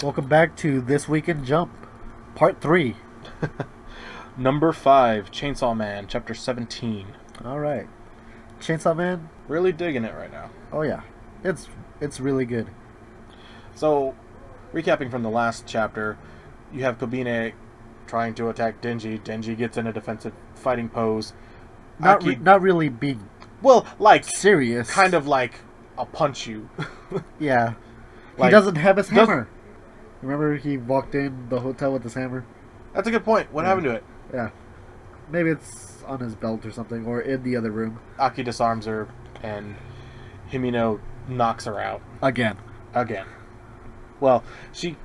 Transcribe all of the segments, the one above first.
Welcome back to This Week in Jump, Part 3. Number 5, Chainsaw Man, Chapter 17. Alright. Chainsaw Man? Really digging it right now. Oh yeah. It's really good. So, recapping from the last chapter, you have Kobine trying to attack Denji. Denji gets in a defensive fighting pose. Not really being Well, like, serious. kind of like, I'll punch you. Yeah. He Like, doesn't have his hammer. Remember he walked in the hotel with his hammer? That's a good point. What happened to it? Yeah. Maybe it's on his belt or something, or in the other room. Aki disarms her, and Himino knocks her out. Again. Well, she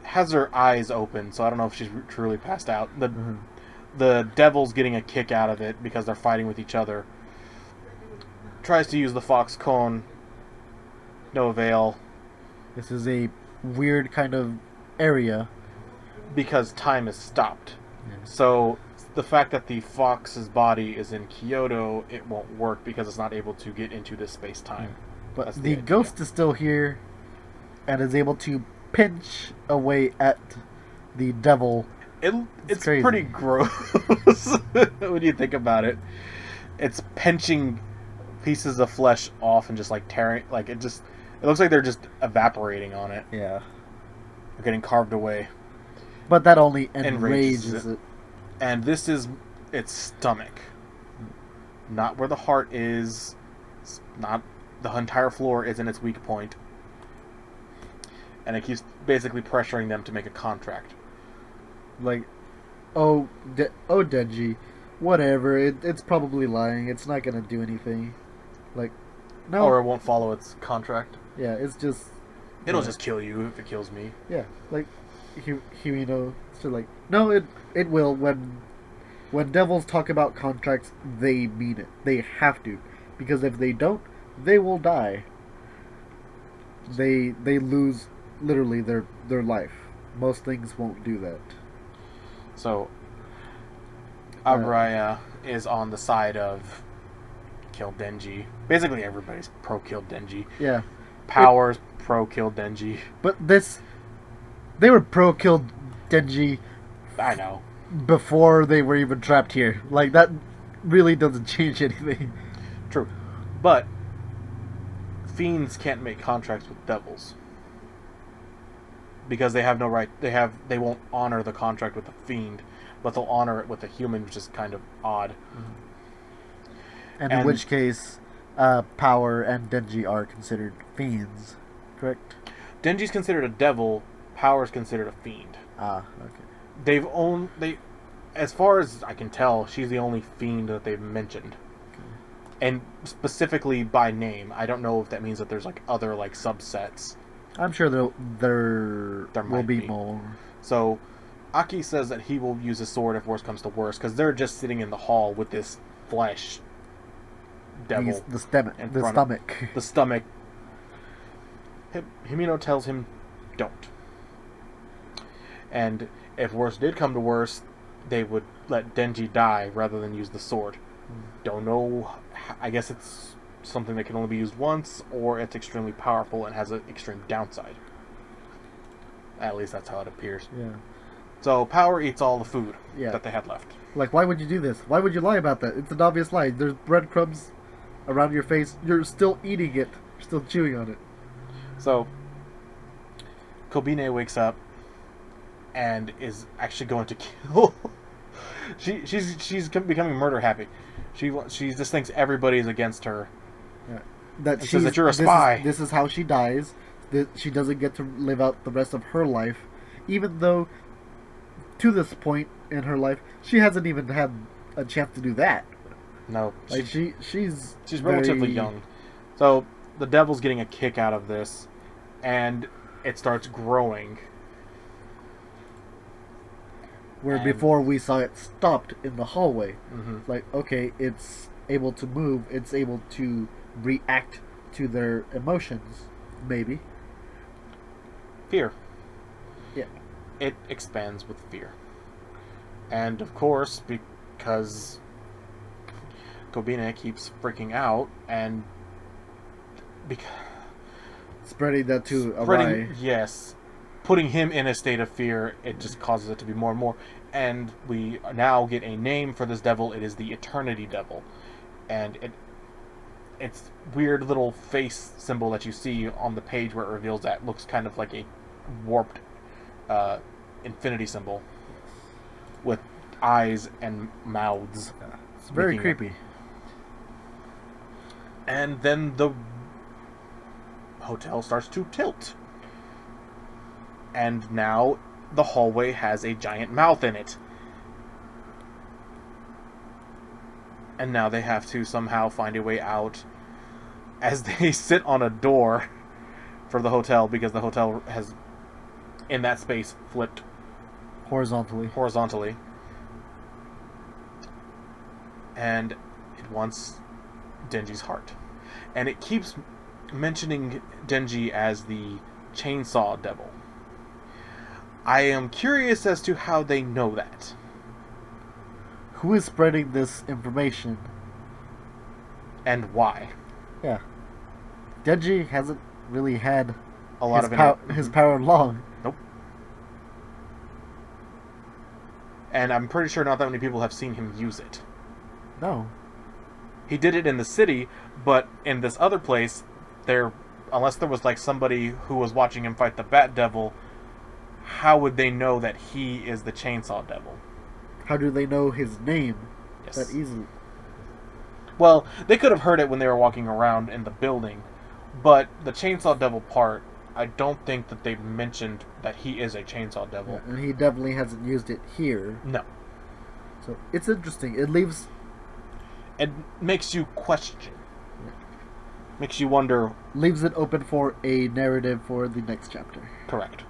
has her eyes open, so I don't know if she's truly passed out. The devil's getting a kick out of it because they're fighting with each other. Tries to use the Fox Cone. No avail. This is a weird kind of area. Because time is stopped. Yeah. So the fact that the fox's body is in Kyoto, it won't work because it's not able to get into this space-time. But That's the idea. ghost is still here and is able to pinch away at the devil. It's crazy. pretty gross when you think about it. It's pinching pieces of flesh off and just like tearing, like it looks like they're just evaporating on it. Yeah. They're getting carved away. But that only Enrages enrages it. And this is its stomach. Not where the heart is. It's not the entire floor isn't its weak point. And it keeps basically pressuring them to make a contract. Like, Denji, whatever. It's probably lying. It's not gonna do anything. Like, no. Or it won't follow its contract. Yeah, it's just. It'll just kill you if it kills me. Yeah, like, Himino. So like, no, it will. When devils talk about contracts, they mean it. They have to, because if they don't, they will die. They lose literally their life. Most things won't do that. So, Abraya is on the side of kill Denji. Basically, everybody's pro kill Denji. Yeah. Powers pro kill Denji. But they were pro kill Denji I know. before they were even trapped here. Like, that really doesn't change anything. True. But fiends can't make contracts with devils. Because they have no right, they won't honor the contract with a fiend, but they'll honor it with a human, which is kind of odd. And in which case, Power and Denji are considered fiends, correct? Denji's considered a devil, Power's considered a fiend. Ah, okay. As far as I can tell, she's the only fiend that they've mentioned. And specifically by name. I don't know if that means that there's like other like subsets. I'm sure there will be more. So, Aki says that he will use his sword if worse comes to worse, because they're just sitting in the hall with this flesh devil. The stomach. The stomach. Himino tells him, don't. And if worse did come to worse, they would let Denji die rather than use the sword. Don't know. I guess it's something that can only be used once, or it's extremely powerful and has an extreme downside. At least that's how it appears. Yeah. So Power eats all the food Yeah. that they had left. Like, why would you do this? Why would you lie about that? It's an obvious lie. There's breadcrumbs around your face. You're still eating it. You're still chewing on it. So Kobine wakes up and is actually going to kill. she's becoming murder happy. She just thinks everybody is against her. Yeah. That says that you're a spy. This is how she dies. That she doesn't get to live out the rest of her life, even though to this point in her life she hasn't even had a chance to do that. No, like she's relatively young. So the devil's getting a kick out of this, and it starts growing. Where before we saw it stopped in the hallway. Mm-hmm. Like, okay, it's able to move. It's able to react to their emotions. Maybe. Fear. Yeah. It expands with fear. And of course, because Kobine keeps freaking out and spreading that to Arai. Yes. putting him in a state of fear, it just causes it to be more and more. And we now get a name for this devil. It is the Eternity Devil. And its weird little face symbol that you see on the page where it reveals that looks kind of like a warped infinity symbol with eyes and mouths. It's very creepy. And then the hotel starts to tilt. And now the hallway has a giant mouth in it. And now they have to somehow find a way out as they sit on a door for the hotel, because the hotel has, in that space, flipped horizontally. And it wants Denji's heart. And it keeps mentioning Denji as the Chainsaw Devil. I am curious as to how they know that. Who is spreading this information? And why? Yeah. Denji hasn't really had a lot his power long. Nope. And I'm pretty sure not that many people have seen him use it. No. He did it in the city, but in this other place, unless there was like somebody who was watching him fight the Bat Devil, how would they know that he is the Chainsaw Devil? How do they know his name Yes. that easily? Well, they could have heard it when they were walking around in the building, but the Chainsaw Devil part, I don't think that they've mentioned that he is a Chainsaw Devil. Yeah, and he definitely hasn't used it here. No. So it's interesting. It makes you question. Makes you wonder. Leaves it open for a narrative for the next chapter. Correct.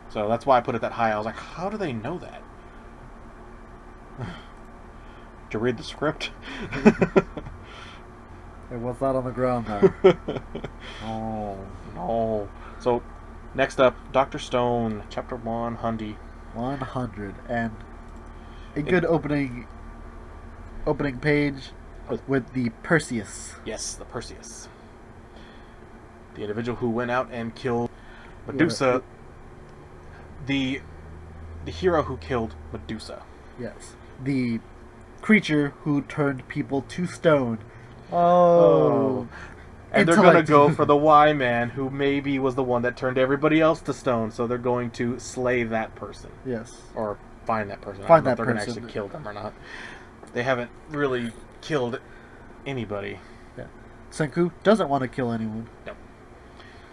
So that's why I put it that high. I was like, how do they know that? Did you read the script? It was not on the ground there. Oh, no. So, next up, Dr. Stone, Chapter 100. 100. And a good opening page with the Perseus. Yes, the Perseus. The individual who went out and killed Medusa. The hero who killed Medusa. Yes. The creature who turned people to stone. Oh. And they're going to go for the Y-Man, who maybe was the one that turned everybody else to stone, so they're going to slay that person. Yes. Or find that person. Find I don't know that if they're person. going to actually kill them or not. They haven't really killed anybody. Yeah. Senku doesn't want to kill anyone. No.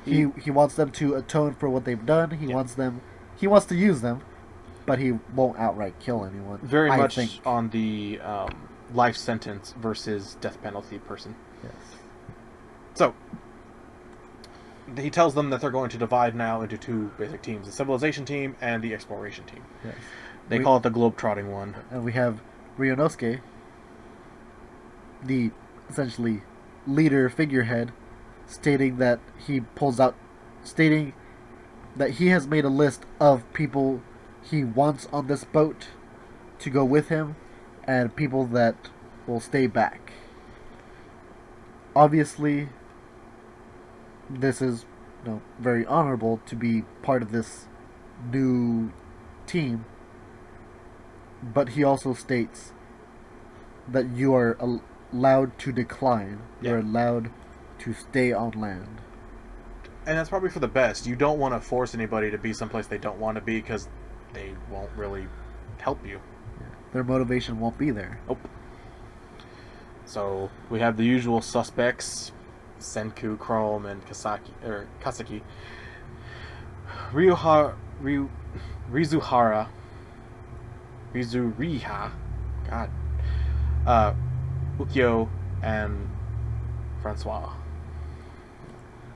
He wants them to atone for what they've done. He wants to use them, but he won't outright kill anyone. Very much on the life sentence versus death penalty person. Yes. So, he tells them that they're going to divide now into two basic teams, the Civilization team and the Exploration team. Yes. They call it the Globetrotting one. And we have Ryunosuke, the essentially leader figurehead, stating that he has made a list of people he wants on this boat to go with him and people that will stay back. Obviously, this is very honorable to be part of this new team, but he also states that you are allowed to decline. Yeah. You're allowed to stay on land. And that's probably for the best. You don't want to force anybody to be someplace they don't want to be, because they won't really help you. Yeah. Their motivation won't be there. Nope. So we have the usual suspects: Senku, Chrome, and Kasaki. Rizuriha, God, Ukyo, and Francois.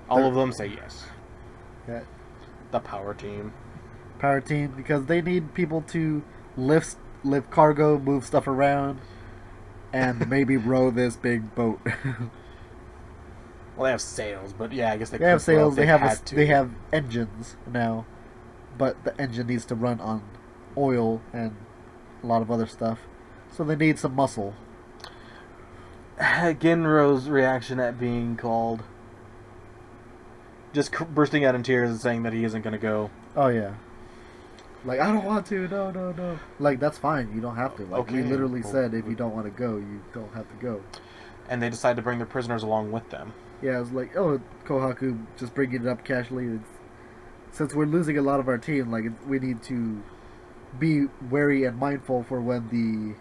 All of them say yes. Yeah. The power team. Power team, because they need people to lift cargo, move stuff around, and maybe row this big boat. Well, they have sails, but yeah, I guess they have sails. They have engines now, but the engine needs to run on oil and a lot of other stuff, so they need some muscle. Genro's reaction at being called just bursting out in tears and saying that he isn't going to go. Oh yeah. Like, I don't want to. No, no, no. Like, that's fine. You don't have to. Like, we Okay. literally said if you don't want to go, you don't have to go. And they decide to bring their prisoners along with them. Yeah, I was like, oh, Kohaku, just bringing it up casually. Since we're losing a lot of our team, like, we need to be wary and mindful for when the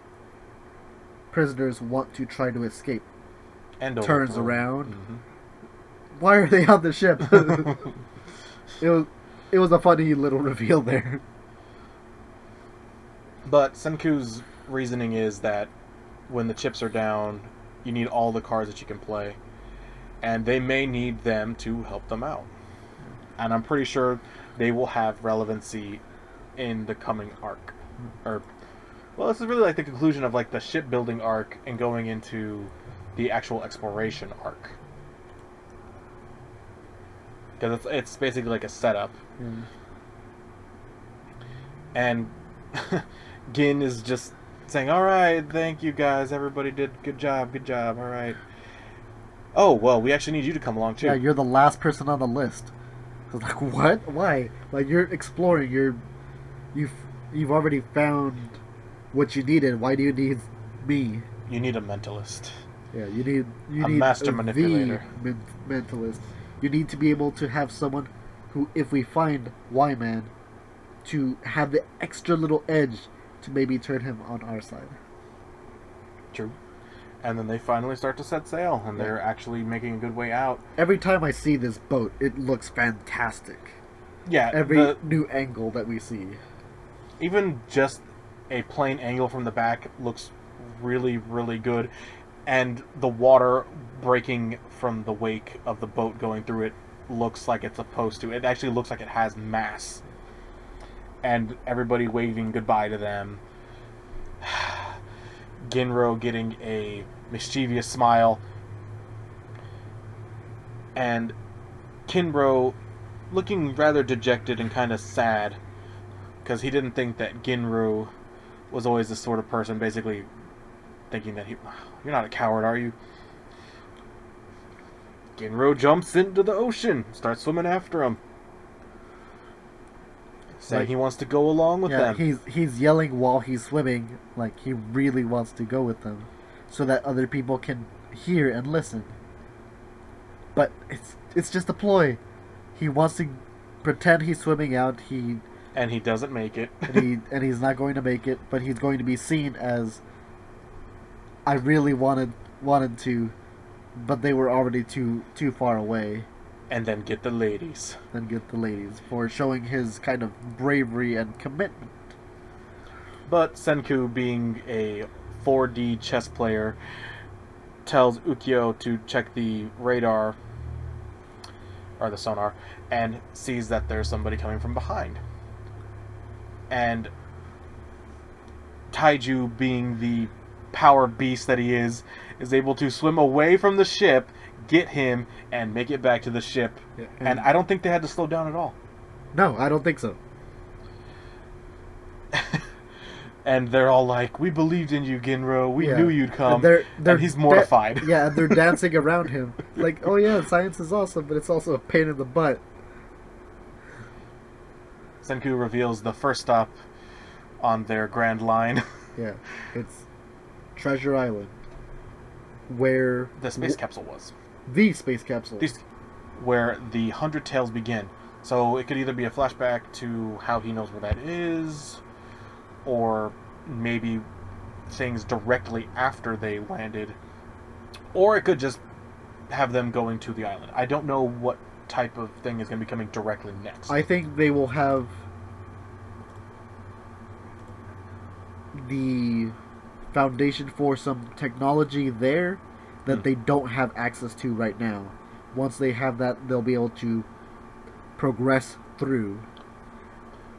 prisoners want to try to escape. And Turns overthrow. around. Mm-hmm. Why are they on the ship? It was a funny little reveal there. But Senku's reasoning is that when the chips are down, you need all the cards that you can play. And they may need them to help them out. And I'm pretty sure they will have relevancy in the coming arc. Or, well, this is really like the conclusion of like the shipbuilding arc and going into the actual exploration arc. Because it's basically like a setup. Mm. And Gin is just saying, alright, thank you guys, everybody did good job, alright. Oh, well, we actually need you to come along too. Yeah, you're the last person on the list. I was like, what? Why? Like, you're exploring, you've already found what you needed. Why do you need me? You need a mentalist. Yeah, you need A master manipulator. the mentalist. You need to be able to have someone who, if we find Y-Man, to have the extra little edge to maybe turn him on our side. True. And then they finally start to set sail, and they're actually making a good way out. Every time I see this boat, it looks fantastic. Yeah, Every new angle that we see. even just a plain angle from the back looks really, really good. And the water breaking from the wake of the boat going through it looks like it's supposed to. It actually looks like it has mass. And everybody waving goodbye to them. Ginro getting a mischievous smile. And Kinro looking rather dejected and kind of sad. Because he didn't think that Ginro was always this sort of person, basically thinking that you're not a coward, are you? Ginro jumps into the ocean, starts swimming after him. Saying he wants to go along with them. He's yelling while he's swimming, like he really wants to go with them, so that other people can hear and listen. But it's just a ploy. He wants to pretend he's swimming out. And he doesn't make it. and he's not going to make it, but he's going to be seen as, I really wanted to, but they were already too far away. And then get the ladies. For showing his kind of bravery and commitment. But Senku, being a 4D chess player, tells Ukyo to check the radar, or the sonar, and sees that there's somebody coming from behind. And Taiju, being the power beast that he is able to swim away from the ship, get him, and make it back to the ship. Yeah, and I don't think they had to slow down at all. No, I don't think so. And they're all like, we believed in you, Ginro. We knew you'd come. And he's mortified. And they're dancing around him. Like, oh yeah, science is awesome, but it's also a pain in the butt. Senku reveals the first stop on their grand line. Yeah, it's Treasure Island, where the space capsule was. The space capsule. Where the 100 Tales begin. So it could either be a flashback to how he knows where that is, or maybe things directly after they landed, or it could just have them going to the island. I don't know what type of thing is going to be coming directly next. I think they will have the foundation for some technology there that they don't have access to right now. Once they have that, they'll be able to progress through.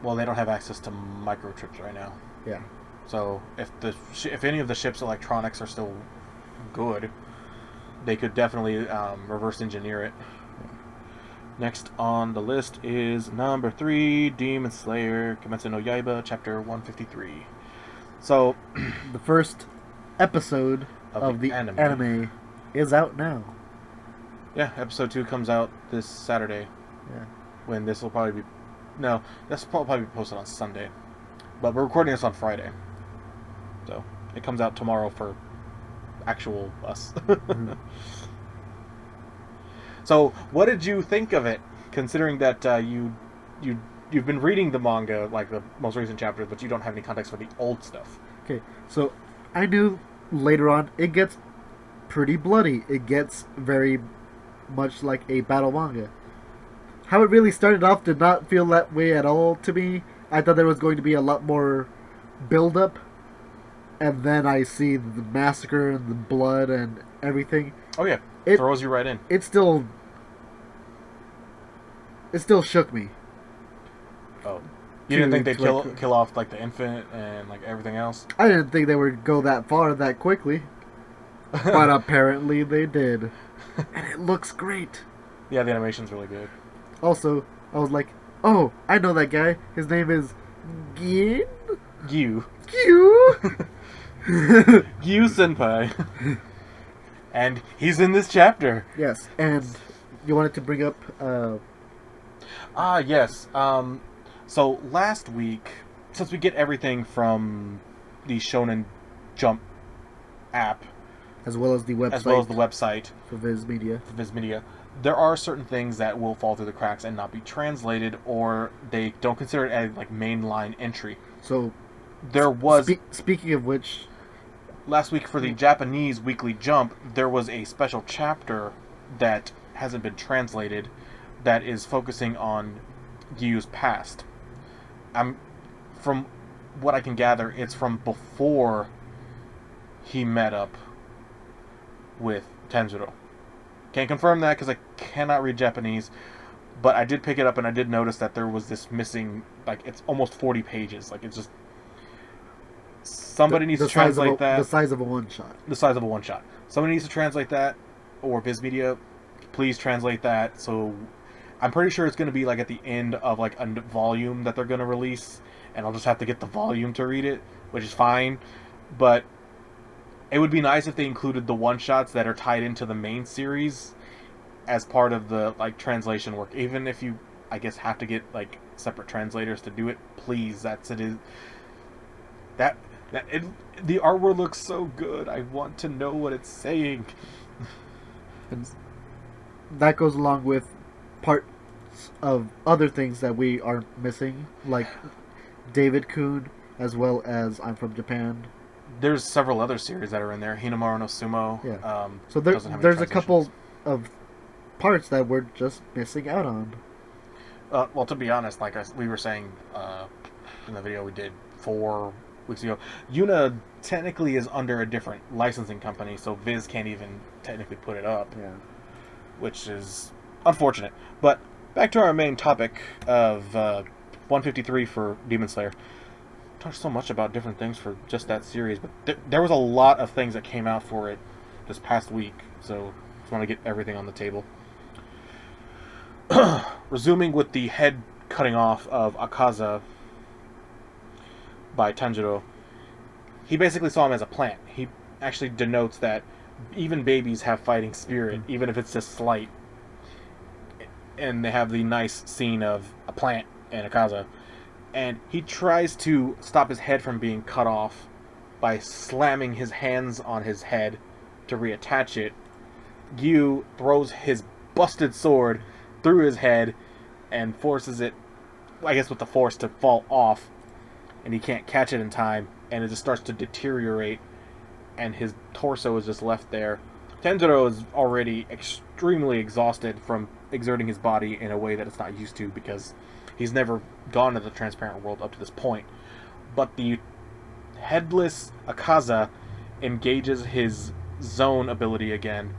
Well, they don't have access to microchips right now. Yeah. So if any of the ship's electronics are still good, they could definitely reverse engineer it. Next on the list is number 3, Demon Slayer Kimetsu no Yaiba, chapter 153. So the first episode of the anime is out now. Yeah, episode 2 comes out this Saturday. Yeah. When this will probably be... No, this will probably be posted on Sunday. But we're recording this on Friday. So, it comes out tomorrow for actual us. Mhm. So, what did you think of it, considering that you've been reading the manga, like the most recent chapters, but you don't have any context for the old stuff? Okay, so I knew later on it gets pretty bloody. It gets very much like a battle manga. How it really started off did not feel that way at all to me. I thought there was going to be a lot more build up, and then I see the massacre and the blood and everything. Oh yeah, It throws you right in. it still shook me. Oh, you didn't think they'd to, like, kill off like the infant and like everything else? I didn't think they would go that far that quickly, but apparently they did, and it looks great. Yeah, the animation's really good. Also, I was like, oh, I know that guy. His name is Gin? Gyu. Gyu? Gyu Senpai. And he's in this chapter. Yes, and you wanted to bring up, Yes. So last week, since we get everything from the Shonen Jump app, as well as the website for for Viz Media. Media, there are certain things that will fall through the cracks and not be translated, or they don't consider it as like mainline entry. So, There was speaking of which, last week for the Japanese Weekly Jump, there was a special chapter that hasn't been translated that is focusing on Gyu's past. From what I can gather, it's from before he met up with Tanjiro. Can't confirm that because I cannot read Japanese, but I did pick it up and I did notice that there was this missing, like, it's almost 40 pages. Like, it's just... Somebody needs to translate that. The size of a one-shot. The size of a one-shot. Somebody needs to translate that, or Viz Media, please translate that. So I'm pretty sure it's going to be like at the end of like a volume that they're going to release, and I'll just have to get the volume to read it, which is fine. But it would be nice if they included the one-shots that are tied into the main series as part of the like translation work. Even if you, I guess, have to get like separate translators to do it, please. The artwork looks so good. I want to know what it's saying. And that goes along with parts of other things that we are missing, like David Kuhn, as well as I'm From Japan. There's several other series that are in there. Hinamaru no Sumo. Yeah. So there's a couple of parts that we're just missing out on. Well, to be honest, like we were saying in the video we did 4 weeks ago, Yuna technically is under a different licensing company, so Viz can't even technically put it up. Yeah. Which is unfortunate. But back to our main topic of 153 for Demon Slayer. Talked so much about different things for just that series, but there was a lot of things that came out for it this past week, so just want to get everything on the table. Resuming with the head cutting off of Akaza by Tanjiro, he basically saw him as a plant. He actually denotes that even babies have fighting spirit, even if it's just slight. And they have the nice scene of a plant and Akaza. And he tries to stop his head from being cut off by slamming his hands on his head to reattach it. Gyu throws his busted sword through his head and forces it, I guess with the force, to fall off. And he can't catch it in time, and it just starts to deteriorate, and his torso is just left there. Tanjiro is already extremely exhausted from exerting his body in a way that it's not used to, because he's never gone to the transparent world up to this point. But the headless Akaza engages his zone ability again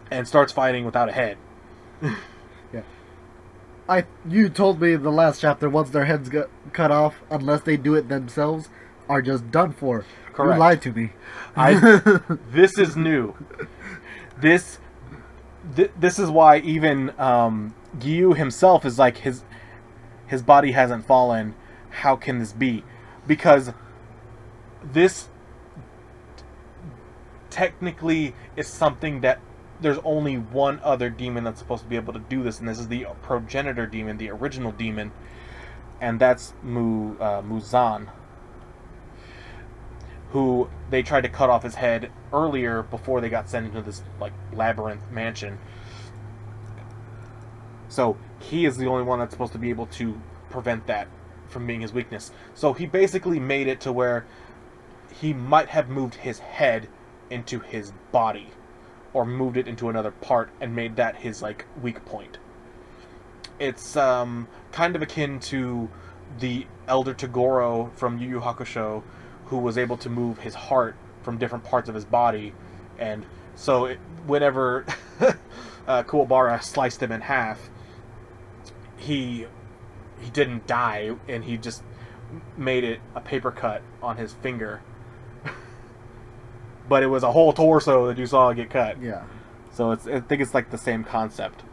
and starts fighting without a head. Yeah. You told me in the last chapter, once their heads get cut off, unless they do it themselves, are just done for. Correct. You lied to me. This is new. This is why even Gyu himself is like, his body hasn't fallen. How can this be? Because this technically is something that there's only one other demon that's supposed to be able to do this, and this is the progenitor demon, the original demon, and that's Muzan, who they tried to cut off his head earlier before they got sent into this like labyrinth mansion. So he is the only one that's supposed to be able to prevent that from being his weakness. So he basically made it to where he might have moved his head into his body, or moved it into another part and made that his like weak point. It's kind of akin to the Elder Togoro from Yu Yu Hakusho, who was able to move his heart from different parts of his body, and so whenever Kuwabara sliced him in half, he didn't die, and he just made it a paper cut on his finger. But it was a whole torso that you saw get cut. Yeah. So I think it's like the same concept.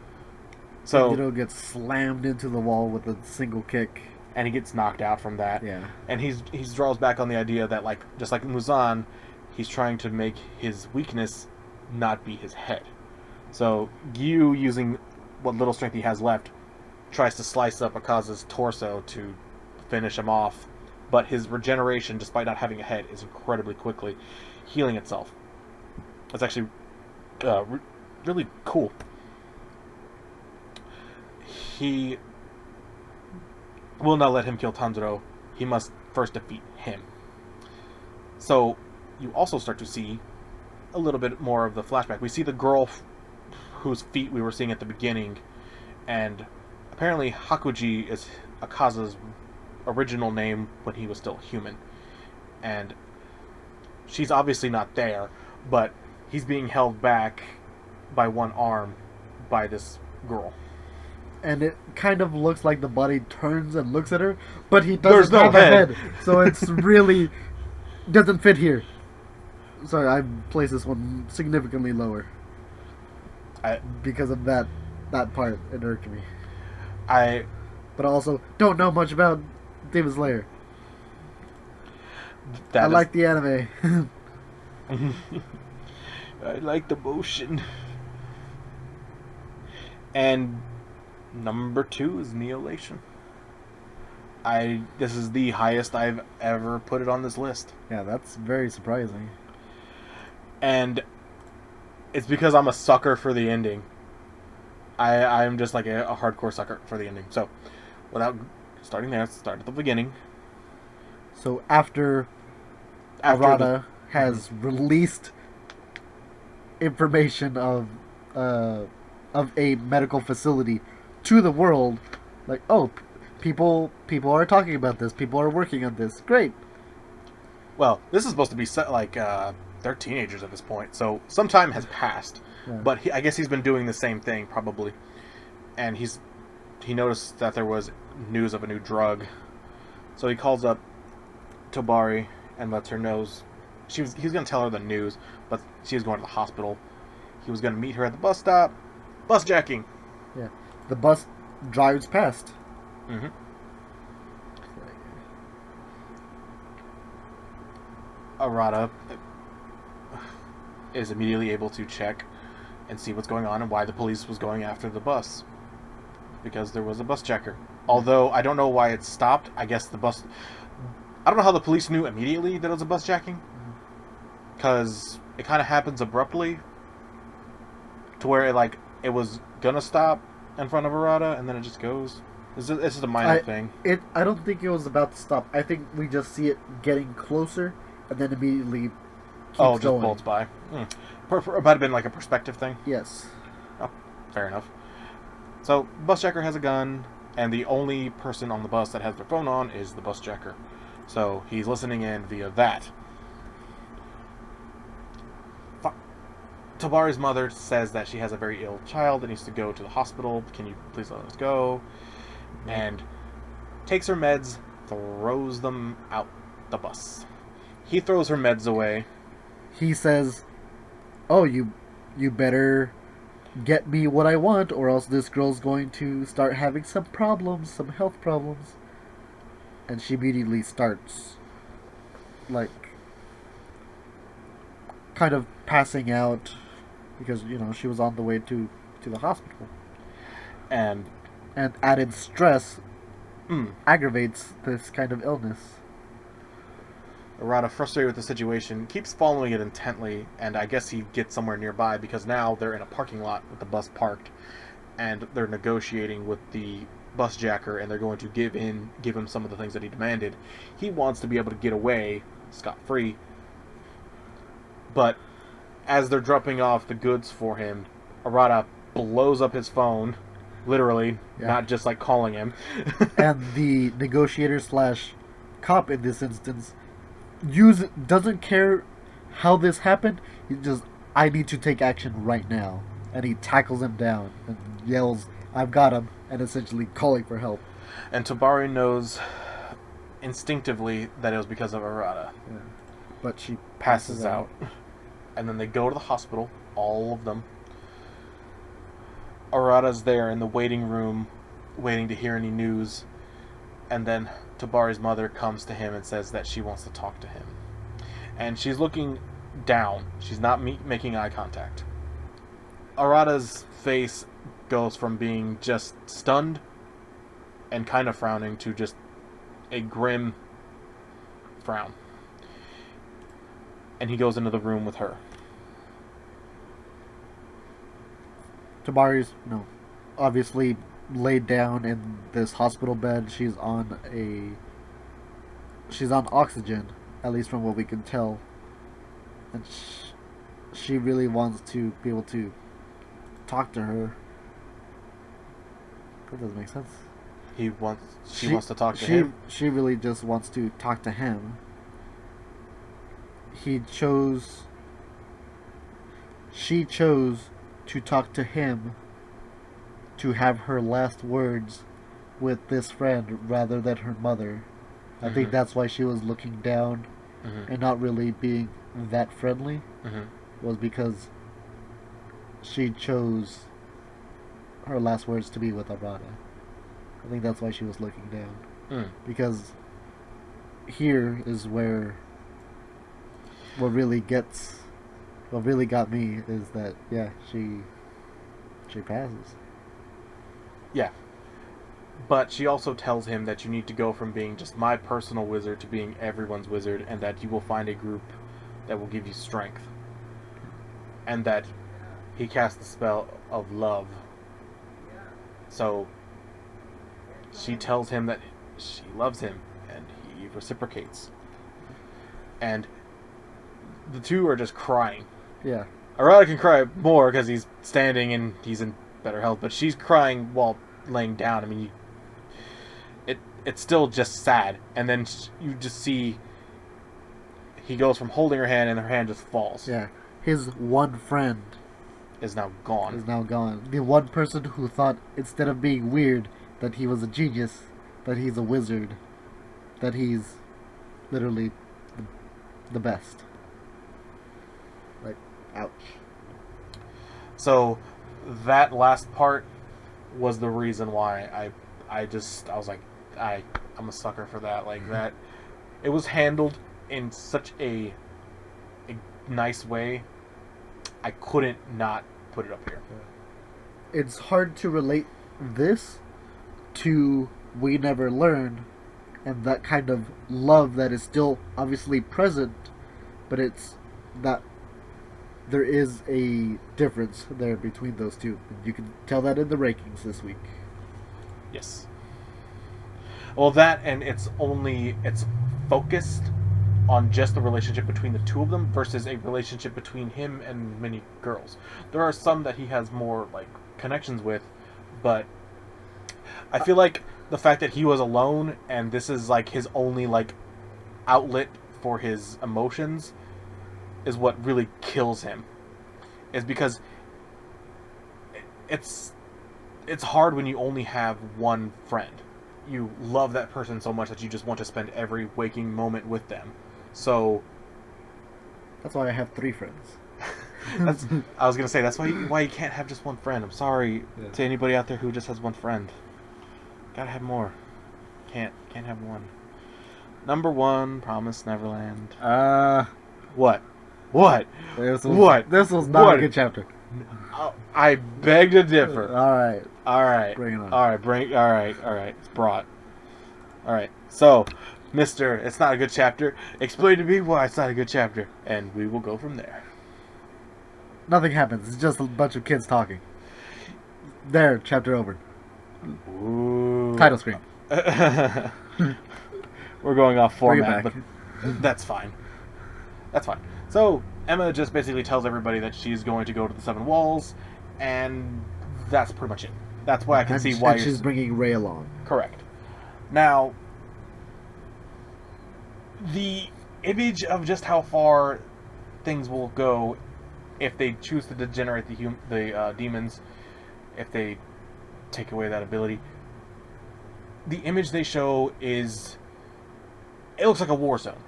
So gets slammed into the wall with a single kick, and he gets knocked out from that. Yeah. And he draws back on the idea that, like, just like Muzan, he's trying to make his weakness not be his head. So Gyu, using what little strength he has left, tries to slice up Akaza's torso to finish him off, but his regeneration, despite not having a head, is incredibly quickly healing itself. That's actually really cool. He will not let him kill Tanjiro. He must first defeat him. So you also start to see a little bit more of the flashback. We see the girl whose feet we were seeing at the beginning, and apparently Hakuji is Akaza's original name when he was still human. And she's obviously not there, but he's being held back by one arm by this girl. And it kind of looks like the body turns and looks at her, but he doesn't There's no have head. a head. So it's really doesn't fit here. Sorry, I placed this one significantly lower. Because of that part, it irked me. But I also don't know much about Demon Slayer. I like the anime. I like the motion. And number 2 is Neolation. This is the highest I've ever put it on this list. Yeah, that's very surprising. And it's because I'm a sucker for the ending. I'm just like a hardcore sucker for the ending. So, without starting there, let's start at the beginning. So after Arata has released information of a medical facility to the world, like, oh, people are talking about this, people are working on this, great. Well, this is supposed to be set like they're teenagers at this point, so some time has passed. Yeah. But I guess he's been doing the same thing probably, and he noticed that there was news of a new drug, so he calls up Tobari and lets her know he's going to tell her the news, but she was going to the hospital. He was going to meet her at the bus stop. Bus jacking. Yeah, the bus drives past. Mm-hmm. Arata is immediately able to check and see what's going on and why the police was going after the bus. Because there was a bus checker. Although, I don't know why it stopped. I guess the bus... I don't know how the police knew immediately that it was a bus jacking. Because it kind of happens abruptly. To where it was gonna stop in front of Arata, and then it just goes. It's just a minor thing. I don't think it was about to stop. I think we just see it getting closer, and then immediately keeps just going. bolts by. It might have been like a perspective thing. Yes. Oh, fair enough. So, bus checker has a gun, and the only person on the bus that has their phone on is the bus checker. So, he's listening in via that. Tabari's mother says that she has a very ill child that needs to go to the hospital. Can you please let us go? And takes her meds, throws them out the bus. He throws her meds away. He says, oh, you better get me what I want, or else this girl's going to start having some problems, some health problems. And she immediately starts, kind of passing out because she was on the way to the hospital, And and added stress mm, aggravates this kind of illness. Arata, frustrated with the situation, keeps following it intently, and I guess he gets somewhere nearby because now they're in a parking lot with the bus parked, and they're negotiating with the bus jacker, and they're going to give him some of the things that he demanded. He wants to be able to get away scot-free, but as they're dropping off the goods for him, Arata blows up his phone, literally, not just like calling him. And the negotiator slash cop in this instance doesn't care how this happened. He just, I need to take action right now, and he tackles him down and yells, "I've got him," and essentially calling for help. And Tabari knows instinctively that it was because of Arata. Yeah. But she Passes out. And then they go to the hospital, all of them. Arata's there in the waiting room, waiting to hear any news. And then Tabari's mother comes to him and says that she wants to talk to him. And she's looking down. She's not making eye contact. Arata's face goes from being just stunned and kind of frowning to just a grim frown. And he goes into the room with her. Tabari's obviously laid down in this hospital bed. She's on oxygen, at least from what we can tell, and she really wants to be able to talk to her. That doesn't make sense. She wants to talk to him. She really just wants to talk to him. She chose to talk to him, to have her last words with this friend rather than her mother. I think that's why she was looking down and not really being that friendly, was because she chose her last words to be with Arata. I think that's why she was looking down. Because here is where what really got me is that she passes. Yeah. But she also tells him that you need to go from being just my personal wizard to being everyone's wizard, and that you will find a group that will give you strength. And that he casts the spell of love. So she tells him that she loves him, and he reciprocates. And the two are just crying. Yeah. Arata can cry more because he's standing and he's in better health, but she's crying while laying down. I mean, it's still just sad. And then you just see he goes from holding her hand and her hand just falls. Yeah. His one friend is now gone. The one person who thought, instead of being weird, that he was a genius, that he's a wizard, that he's literally the best. Like, ouch. So that last part was the reason why I was like, I'm a sucker for that. Like that, it was handled in such a nice way. I couldn't not put it up here. It's hard to relate this to We Never Learn and that kind of love that is still obviously present, but it's that there is a difference there between those two. You can tell that in the rankings this week. Yes. Well, that, and it's focused on just the relationship between the two of them versus a relationship between him and many girls. There are some that he has more like connections with, but I feel like the fact that he was alone and this is like his only like outlet for his emotions is what really kills him. Is because it's hard when you only have one friend. You love that person so much that you just want to spend every waking moment with them. So that's why I have 3 friends. I was gonna say that's why you can't have just one friend. I'm sorry to anybody out there who just has one friend. Gotta have more. Can't have one. Number 1, Promise Neverland. What? This was not a good chapter. I beg to differ. All right. All right. Bring it on. All right. All right. It's brought. All right. So, Mister, it's not a good chapter. Explain to me why it's not a good chapter, and we will go from there. Nothing happens. It's just a bunch of kids talking. There, chapter over. Ooh. Title screen. We're going off Bring it format, back. but that's fine. That's fine. So Emma just basically tells everybody that she's going to go to the Seven Walls, and that's pretty much it. That's why I can see why and she's bringing Ray along. correct. Now, the image of just how far things will go if they choose to degenerate the demons, if they take away that ability. The image they show is, it looks like a war zone.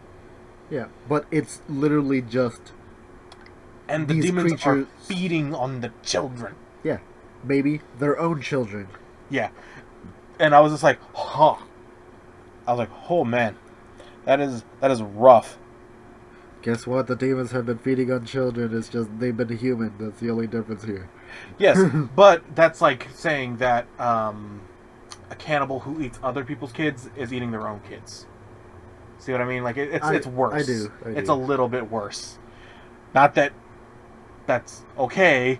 Yeah, but it's literally just And the these demons creatures. are feeding on the children. Yeah, maybe their own children. Yeah. And I was just like, huh. I was like, oh man. That is rough. Guess what? The demons have been feeding on children. It's just they've been human. That's the only difference here. Yes, but that's like saying that a cannibal who eats other people's kids is eating their own kids. See what I mean? Like it's worse. I do. It's a little bit worse. Not that that's okay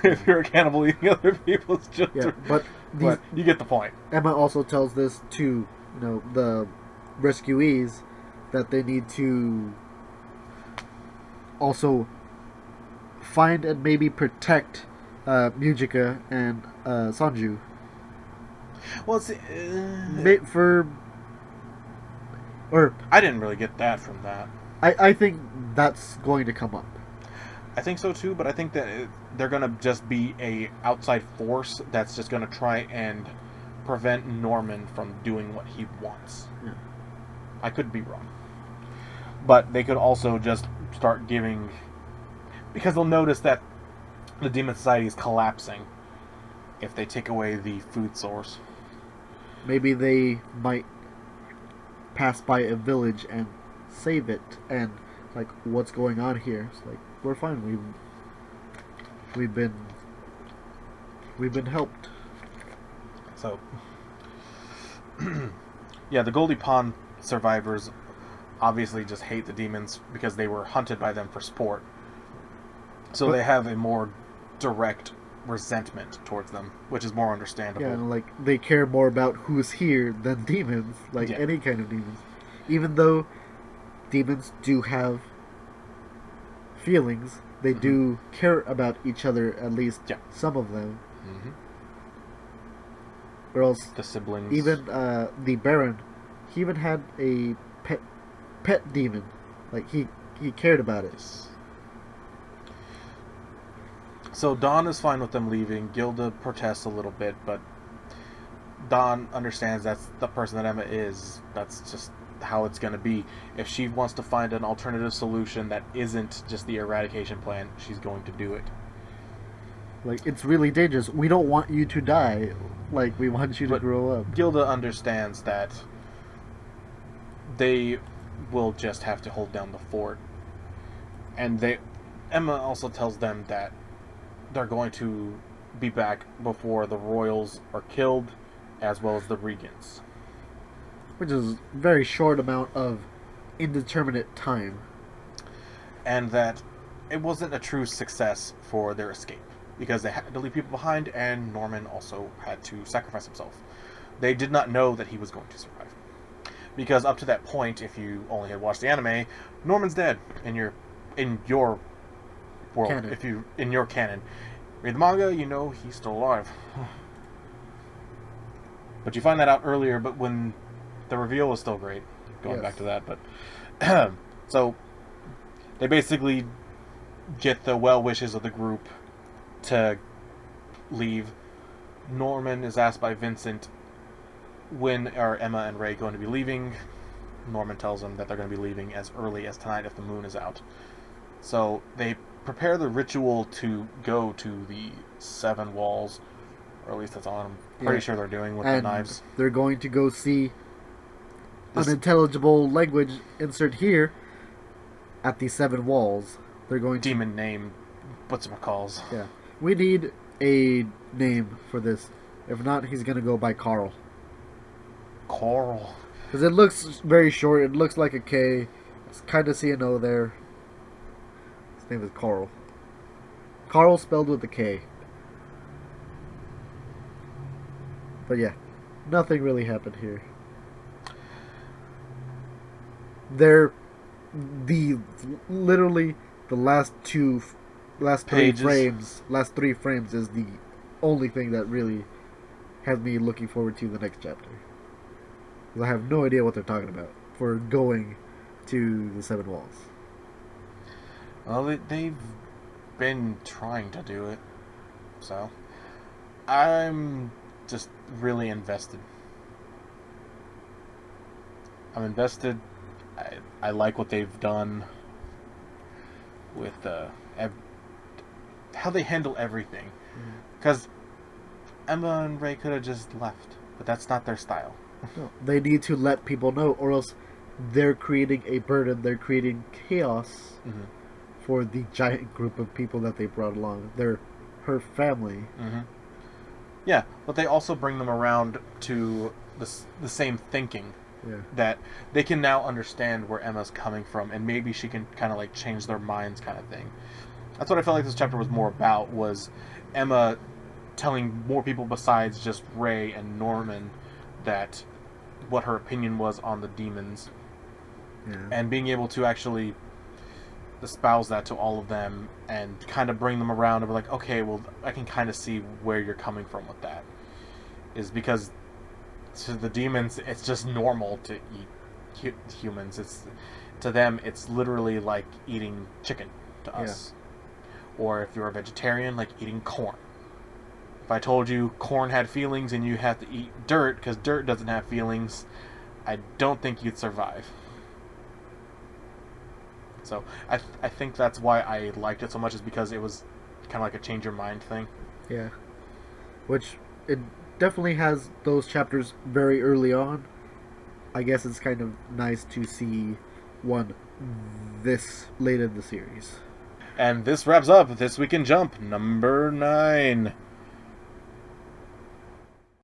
if you're a cannibal eating other people's children. Yeah, but you get the point. Emma also tells this to the rescuees that they need to also find and maybe protect Mujika and Sanju. Well, see, I didn't really get that from that. I think that's going to come up. I think so too, but I think that they're gonna just be a outside force that's just gonna try and prevent Norman from doing what he wants. Yeah. I could be wrong, but they could also just start giving, because they'll notice that the demon society is collapsing if they take away the food source. Maybe they might pass by a village and save it, and like, what's going on here? It's like, we're fine. We've been helped. So, yeah, the Goldie Pond survivors obviously just hate the demons because they were hunted by them for sport. So they have a more direct resentment towards them, which is more understandable. Yeah, and like, they care more about who's here than demons, like any kind of demons. Even though demons do have feelings, they do care about each other, at least some of them. Or else, the siblings. even the Baron, he even had a pet demon. Like, he cared about it. So Dawn is fine with them leaving. Gilda protests a little bit, but Dawn understands that's the person that Emma is. That's just how it's going to be. If she wants to find an alternative solution that isn't just the eradication plan, she's going to do it. Like, it's really dangerous. We don't want you to die. Like, we want you to grow up. Gilda understands that they will just have to hold down the fort. And Emma also tells them that they're going to be back before the Royals are killed, as well as the Regents. Which is a very short amount of indeterminate time. And that it wasn't a true success for their escape, because they had to leave people behind, and Norman also had to sacrifice himself. They did not know that he was going to survive. Because up to that point, if you only had watched the anime, Norman's dead in your world. Canon. If you in your canon. Read the manga, you know he's still alive. But you find that out earlier, but when the reveal was still great. Going back to that, but so they basically get the well wishes of the group to leave. Norman is asked by Vincent when are Emma and Ray going to be leaving. Norman tells them that they're going to be leaving as early as tonight if the moon is out. So they prepare the ritual to go to the Seven Walls, or at least that's all I'm pretty sure they're doing with the knives. They're going to go see unintelligible language, insert here, at the Seven Walls. They're going to demon name whatchamacalls. Yeah. We need a name for this. If not, he's gonna go by Carl. Coral. Because it looks very short. It looks like a K. It's kind of see an O there. His name is Carl. Carl spelled with a K. But yeah, nothing really happened here. They're literally the last three Pages. last three frames is the only thing that really has me looking forward to the next chapter. 'Cause I have no idea what they're talking about for going to the Seven Walls. Well, they've been trying to do it, so I'm just really invested. I'm invested. I like what they've done with how they handle everything. Because Emma and Ray could have just left, but that's not their style. No, they need to let people know, or else they're creating a burden. They're creating chaos for the giant group of people that they brought along. They're her family. Yeah, but they also bring them around to the same thinking. Yeah. That they can now understand where Emma's coming from, and maybe she can kind of like change their minds, kind of thing. That's what I felt like this chapter was more about, was Emma telling more people besides just Ray and Norman that what her opinion was on the demons, and being able to actually espouse that to all of them and kind of bring them around and be like, okay, well, I can kind of see where you're coming from with that. Is because to the demons, it's just normal to eat humans. It's to them, it's literally like eating chicken to us. Or if you're a vegetarian, like eating corn. If I told you corn had feelings and you have to eat dirt because dirt doesn't have feelings, I don't think you'd survive. So I think that's why I liked it so much, is because it was kind of like a change your mind thing. Yeah. Which it definitely has those chapters very early on. I guess it's kind of nice to see one this late in the series. And this wraps up This Week in Jump number 9.